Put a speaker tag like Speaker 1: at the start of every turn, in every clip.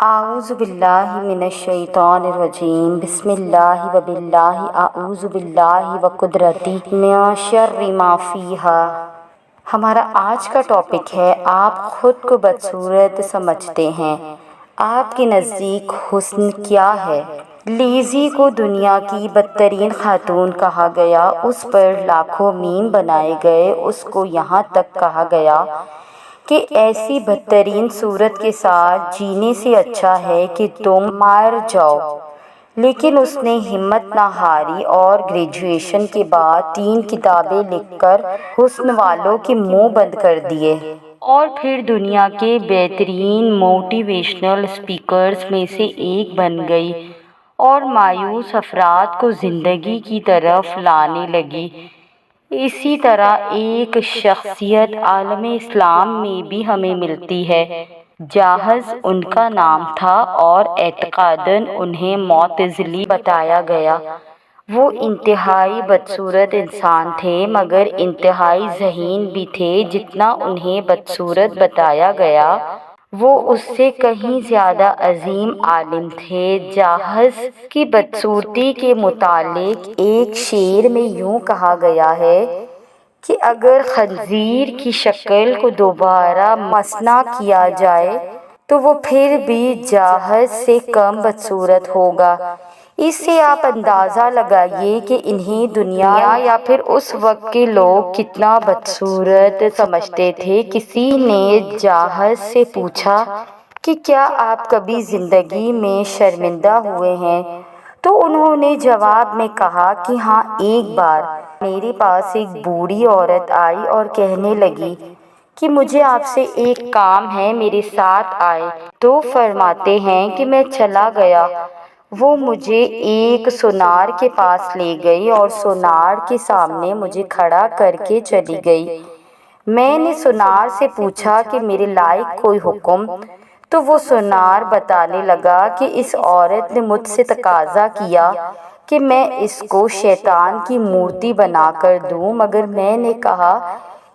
Speaker 1: اعوذ باللہ من الشیطان الرجیم بسم اللہ و باللہ اعوذ باللہ و قدرتی من شر ما فیہا۔ ہمارا آج کا ٹاپک ہے آپ خود کو بدصورت سمجھتے ہیں، آپ کے نزدیک حسن کیا ہے؟ لیزی کو دنیا کی بدترین خاتون کہا گیا، اس پر لاکھوں میم بنائے گئے، اس کو یہاں تک کہا گیا کہ ایسی بدترین صورت کے ساتھ جینے سے اچھا ہے کہ تم مر جاؤ، لیکن اس نے ہمت نہ ہاری اور گریجویشن کے بعد 3 کتابیں لکھ کر حسن والوں کے منہ بند کر دیے اور پھر دنیا کے بہترین موٹیویشنل اسپیکرز میں سے ایک بن گئی اور مایوس افراد کو زندگی کی طرف لانے لگی۔ اسی طرح ایک شخصیت عالم اسلام میں بھی ہمیں ملتی ہے، جاحظ ان کا نام تھا اور اعتقاداً انہیں معتزلی بتایا گیا۔ وہ انتہائی بدصورت انسان تھے مگر انتہائی ذہین بھی تھے۔ جتنا انہیں بدصورت بتایا گیا وہ اس سے کہیں زیادہ عظیم عالم تھے۔ جاحظ کی بدصورتی کے متعلق ایک شعر میں یوں کہا گیا ہے کہ اگر خنزیر کی شکل کو دوبارہ مصنوع کیا جائے تو وہ پھر بھی جاحظ سے کم بدصورت ہوگا۔ اس سے آپ اندازہ لگائیے کہ انہیں دنیا یا پھر اس وقت کے لوگ کتنا بدصورت سمجھتے تھے۔ کسی نے جاحظ سے پوچھا کہ کیا آپ کبھی زندگی میں شرمندہ ہوئے ہیں؟ تو انہوں نے جواب میں کہا کہ ہاں، ایک بار میرے پاس ایک بوڑھی عورت آئی اور کہنے لگی کہ مجھے آپ سے ایک کام ہے، میرے ساتھ آئے۔ تو فرماتے ہیں کہ میں چلا گیا، وہ مجھے ایک سونار کے پاس لے گئی اور سونار کے سامنے مجھے کھڑا کر کے چلی گئی۔ میں نے سونار سے پوچھا کہ میرے لائق کوئی حکم؟ تو وہ سونار بتانے لگا کہ اس عورت نے مجھ سے تقاضا کیا کہ میں اس کو شیطان کی مورتی بنا کر دوں، مگر میں نے کہا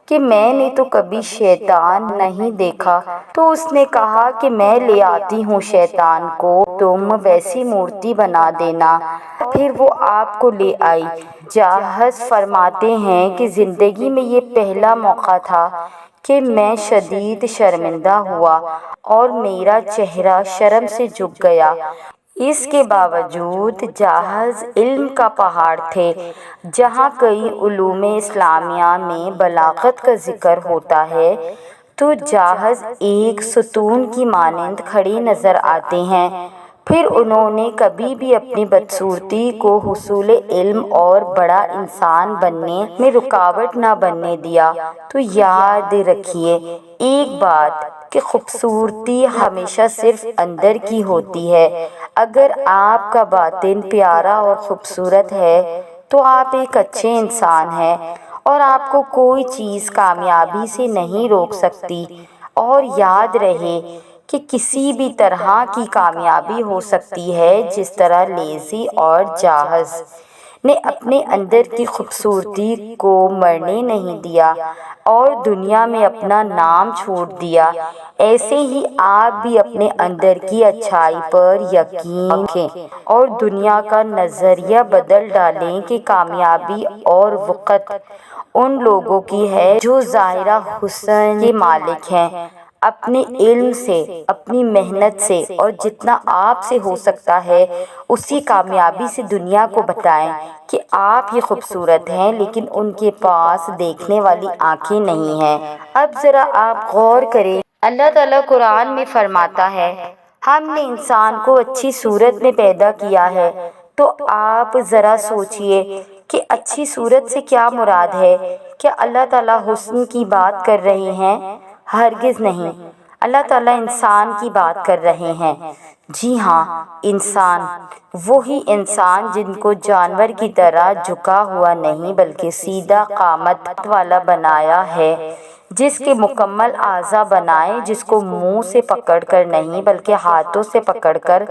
Speaker 1: کہ میں نے تو کبھی شیطان نہیں دیکھا۔ تو اس نے کہا کہ میں لے آتی ہوں شیطان کو، تم ویسی مورتی بنا دینا۔ پھر وہ آپ کو لے آئی۔ جاحظ فرماتے ہیں کہ زندگی میں یہ پہلا موقع تھا کہ میں شدید شرمندہ ہوا اور میرا چہرہ شرم سے جھک گیا۔ اس کے باوجود جاحظ علم کا پہاڑ تھے۔ جہاں کئی علوم اسلامیہ میں بلاغت کا ذکر ہوتا ہے تو جاحظ ایک ستون کی مانند کھڑے نظر آتے ہیں۔ پھر انہوں نے کبھی بھی اپنی بدصورتی کو حصول علم اور بڑا انسان بننے میں رکاوٹ نہ بننے دیا۔ تو یاد رکھیے ایک بات کہ خوبصورتی ہمیشہ صرف اندر کی ہوتی ہے۔ اگر آپ کا باطن پیارا اور خوبصورت ہے تو آپ ایک اچھے انسان ہیں اور آپ کو کوئی چیز کامیابی سے نہیں روک سکتی۔ اور یاد رہے کہ کسی بھی طرح کی کامیابی ہو سکتی ہے، جس طرح لیزی اور جاحظ نے اپنے اندر کی خوبصورتی کو مرنے نہیں دیا اور دنیا میں اپنا نام چھوڑ دیا، ایسے ہی آپ بھی اپنے اندر کی اچھائی پر یقین رکھیں اور دنیا کا نظریہ بدل ڈالیں کہ کامیابی اور وقت ان لوگوں کی ہے جو ظاہرہ حسن کے مالک ہیں۔ اپنے علم سے، اپنی محنت سے اور جتنا آپ سے ہو سکتا ہے اسی کامیابی سے دنیا کو بتائیں کہ آپ ہی خوبصورت ہیں، لیکن ان کے پاس دیکھنے والی آنکھیں نہیں ہیں۔ اب ذرا آپ غور کریں، اللہ تعالیٰ قرآن میں فرماتا ہے ہم نے انسان کو اچھی صورت میں پیدا کیا ہے۔ تو آپ ذرا سوچئے کہ اچھی صورت سے کیا مراد ہے؟ کیا اللہ تعالیٰ حسن کی بات کر رہے ہیں؟ ہرگز نہیں، اللہ تعالیٰ انسان کی بات کر رہے ہیں۔ جی ہاں، انسان، وہی انسان جن کو جانور کی طرح جھکا ہوا نہیں بلکہ سیدھا قامت والا بنایا ہے، جس کے مکمل اعضاء بنائے، جس کو منہ سے پکڑ کر نہیں بلکہ ہاتھوں سے پکڑ کر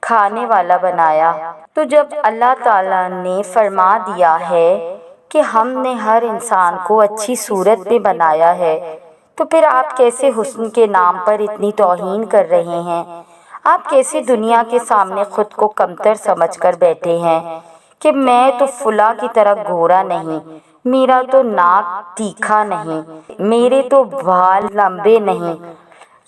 Speaker 1: کھانے والا بنایا۔ تو جب اللہ تعالیٰ نے فرما دیا ہے کہ ہم نے ہر انسان کو اچھی صورت میں بنایا ہے، تو پھر آپ کیسے حسن کے نام پر اتنی توہین کر رہے ہیں؟ آپ کیسے دنیا کے سامنے خود کو کمتر سمجھ کر بیٹھے ہیں کہ میں تو فلاں کی طرح گورا نہیں، میرا تو ناک تیکھا نہیں، میرے تو بال لمبے نہیں۔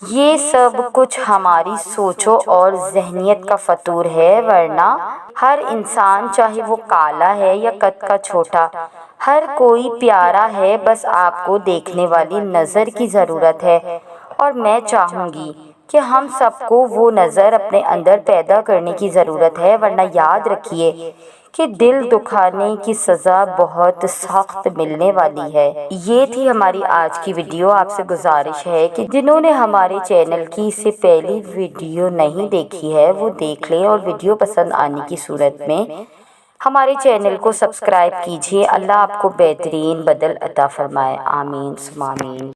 Speaker 1: یہ سب کچھ ہماری سوچوں اور ذہنیت کا فطور ہے، ورنہ ہر انسان چاہے وہ کالا ہے یا قد کا چھوٹا، ہر کوئی پیارا ہے، بس آپ کو دیکھنے والی نظر کی ضرورت ہے۔ اور میں چاہوں گی کہ ہم سب کو وہ نظر اپنے اندر پیدا کرنے کی ضرورت ہے، ورنہ یاد رکھیے کہ دل دکھانے کی سزا بہت سخت ملنے والی ہے۔ یہ تھی ہماری آج کی ویڈیو۔ آپ سے گزارش ہے کہ جنہوں نے ہمارے چینل کی اس سے پہلی ویڈیو نہیں دیکھی ہے وہ دیکھ لیں، اور ویڈیو پسند آنے کی صورت میں ہمارے چینل کو سبسکرائب کیجیے۔ اللہ آپ کو بہترین بدل عطا فرمائے، آمین ثم آمین۔